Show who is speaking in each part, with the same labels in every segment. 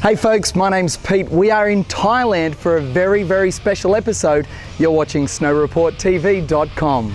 Speaker 1: Hey folks, my name's Pete. We are in Thailand for a very, very special episode. You're watching snowreporttv.com.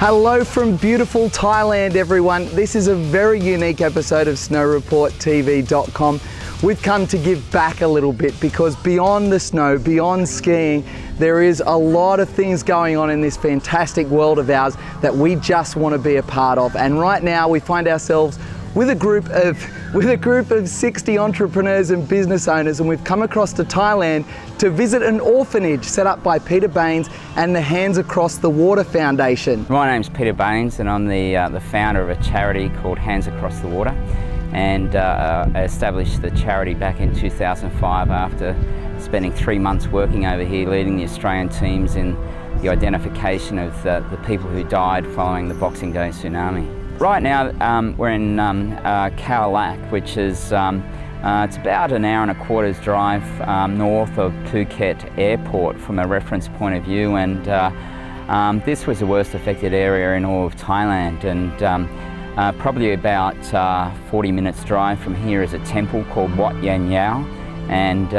Speaker 1: Hello from beautiful Thailand, everyone. This is a very unique episode of snowreporttv.com. We've come to give back a little bit because beyond the snow, beyond skiing, there is a lot of things going on in this fantastic world of ours that we just want to be a part of. And right now we find ourselves with a group of 60 entrepreneurs and business owners, and we've come across to Thailand to visit an orphanage set up by Peter Baines and the Hands Across the Water Foundation.
Speaker 2: My name's Peter Baines and I'm the founder of a charity called Hands Across the Water, and I established the charity back in 2005 after spending 3 months working over here leading the Australian teams in the identification of the people who died following the Boxing Day tsunami. Right now we're in Khao Lak, which is it's about an hour and a quarter's drive north of Phuket Airport from a reference point of view, and this was the worst affected area in all of Thailand. And probably about 40 minutes drive from here is a temple called Wat Yan Yao, and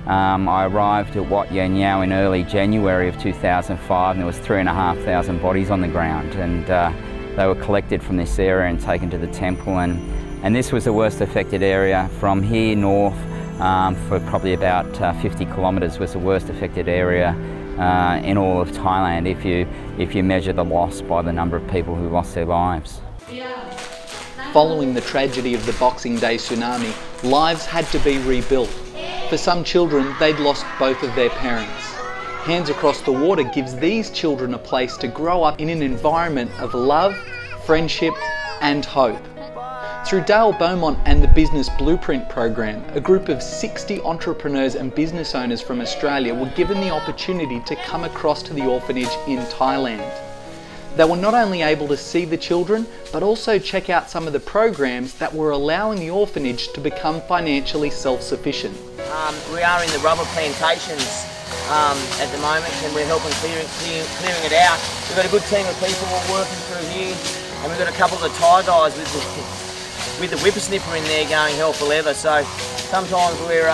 Speaker 2: I arrived at Wat Yan Yao in early January of 2005, and there was 3,500 bodies on the ground, and they were collected from this area and taken to the temple, and this was the worst affected area. From here north for probably about 50 kilometres was the worst affected area in all of Thailand if you measure the loss by the number of people who lost their lives.
Speaker 1: Following the tragedy of the Boxing Day tsunami, lives had to be rebuilt. For some children, they'd lost both of their parents. Hands Across the Water gives these children a place to grow up in an environment of love, friendship and hope. Through Dale Beaumont and the Business Blueprint program, a group of 60 entrepreneurs and business owners from Australia were given the opportunity to come across to the orphanage in Thailand. They were not only able to see the children, but also check out some of the programs that were allowing the orphanage to become financially self-sufficient.
Speaker 3: We are in the rubber plantations at the moment, and we're helping clearing it out. We've got a good team of people working through here, and we've got a couple of the Thai guys with the whippersnipper in there going hell for leather. So sometimes we're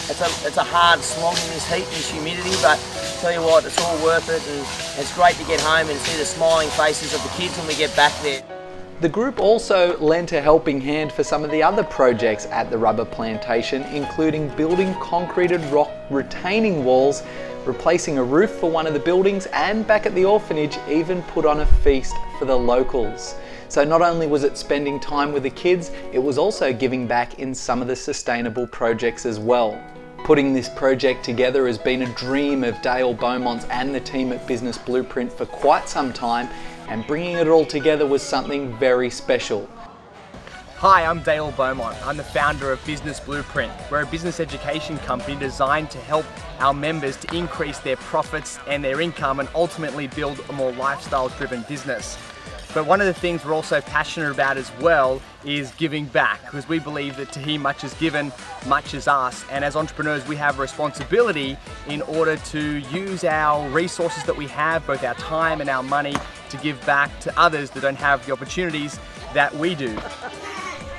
Speaker 3: it's a hard slog in this heat and this humidity, but tell you what, it's all worth it, and it's great to get home and see the smiling faces of the kids when we get back there.
Speaker 1: The group also lent a helping hand for some of the other projects at the rubber plantation, including building concreted rock retaining walls, replacing a roof for one of the buildings, and back at the orphanage even put on a feast for the locals. So not only was it spending time with the kids, it was also giving back in some of the sustainable projects as well. Putting this project together has been a dream of Dale Beaumont's and the team at Business Blueprint for quite some time, and bringing it all together was something very special.
Speaker 4: Hi, I'm Dale Beaumont. I'm the founder of Business Blueprint. We're a business education company designed to help our members to increase their profits and their income and ultimately build a more lifestyle-driven business. But one of the things we're also passionate about as well is giving back, because we believe that to whom much is given, much is asked. And as entrepreneurs, we have a responsibility in order to use our resources that we have, both our time and our money, to give back to others that don't have the opportunities that we do.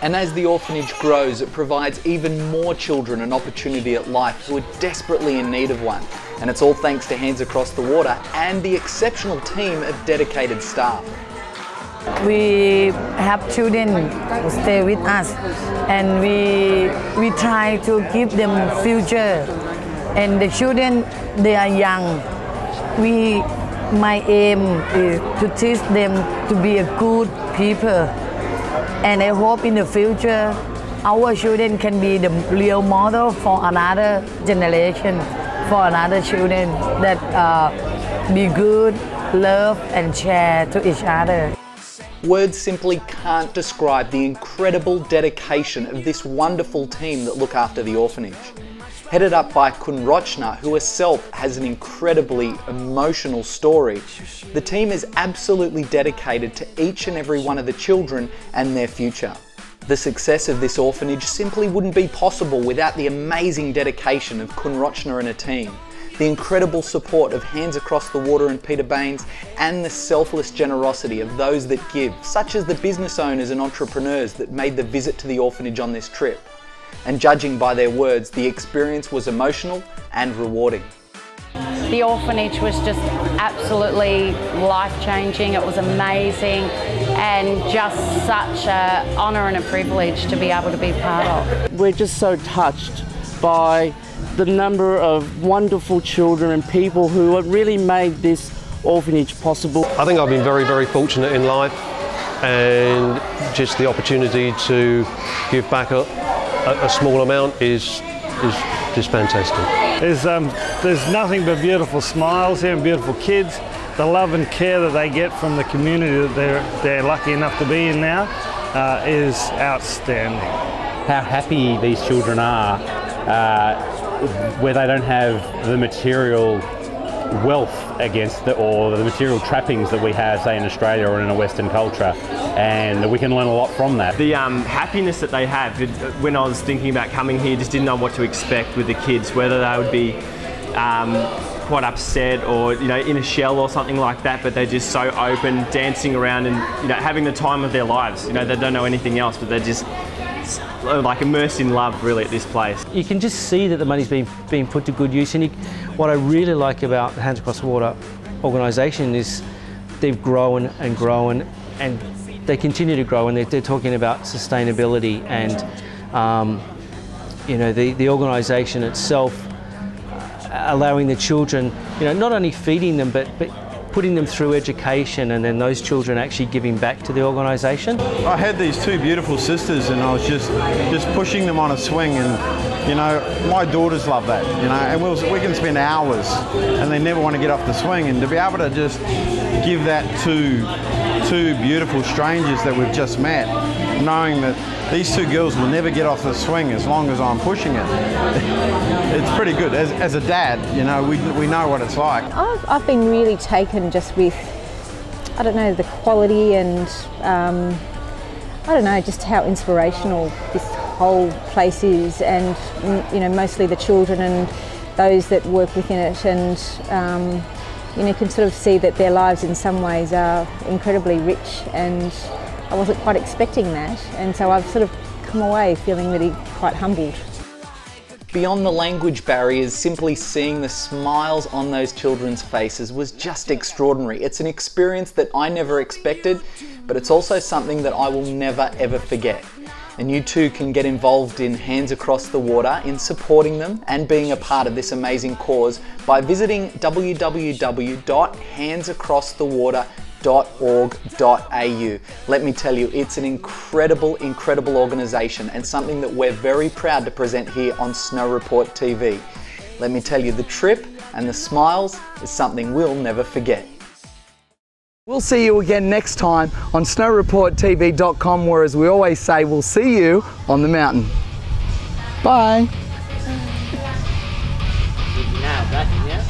Speaker 1: And as the orphanage grows, it provides even more children an opportunity at life who are desperately in need of one. And it's all thanks to Hands Across the Water and the exceptional team of dedicated staff.
Speaker 5: We have children who stay with us, and we try to give them future. And the children, they are young. My aim is to teach them to be a good people. And I hope in the future our children can be the real model for another generation, for another children that be good, love and share to each other.
Speaker 1: Words simply can't describe the incredible dedication of this wonderful team that look after the orphanage. Headed up by Kun Rochna, who herself has an incredibly emotional story, the team is absolutely dedicated to each and every one of the children and their future. The success of this orphanage simply wouldn't be possible without the amazing dedication of Kun Rochna and her team. the incredible support of Hands Across the Water and Peter Baines, and the selfless generosity of those that give, such as the business owners and entrepreneurs that made the visit to the orphanage on this trip. And judging by their words, the experience was emotional and rewarding.
Speaker 6: The orphanage was just absolutely life-changing. It was amazing and just such an honour and a privilege to be able to be part of.
Speaker 7: We're just so touched by the number of wonderful children and people who have really made this orphanage possible.
Speaker 8: I think I've been very, very fortunate in life, and just the opportunity to give back a small amount is just fantastic.
Speaker 9: There's nothing but beautiful smiles here and beautiful kids. The love and care that they get from the community that they're lucky enough to be in now is outstanding.
Speaker 10: How happy these children are where they don't have the material wealth or the material trappings that we have, say, in Australia or in a Western culture, and we can learn a lot from that.
Speaker 4: The happiness that they have, when I was thinking about coming here, just didn't know what to expect with the kids, whether they would be quite upset or in a shell or something like that, but they're just so open, dancing around and having the time of their lives. They don't know anything else, but they're just like immersed in love really at this place.
Speaker 7: You can just see that the money's being put to good use, and what I really like about the Hands Across the Water organisation is they've grown and grown, and they continue to grow, and they're talking about sustainability and the organisation itself allowing the children, not only feeding them but putting them through education, and then those children actually giving back to the organisation.
Speaker 11: I had these two beautiful sisters, and I was just pushing them on a swing, and my daughters love that, and we can spend hours and they never want to get off the swing, and to be able to just give that to two beautiful strangers that we've just met, knowing that these two girls will never get off the swing as long as I'm pushing it. It's pretty good. As a dad, we know what it's like.
Speaker 12: I've been really taken just with, I don't know, the quality and I don't know, just how inspirational this whole place is, and mostly the children and those that work within it, and you can sort of see that their lives in some ways are incredibly rich, and I wasn't quite expecting that, and so I've sort of come away feeling really quite humbled.
Speaker 1: Beyond the language barriers, simply seeing the smiles on those children's faces was just extraordinary. It's an experience that I never expected, but it's also something that I will never ever forget. And you too can get involved in Hands Across the Water, in supporting them and being a part of this amazing cause by visiting www.handsacrossthewater.org.au. Let me tell you, it's an incredible, incredible organisation, and something that we're very proud to present here on Snow Report TV. Let me tell you, the trip and the smiles is something we'll never forget. We'll see you again next time on snowreporttv.com, where, as we always say, we'll see you on the mountain. Bye.
Speaker 3: Now, back in here.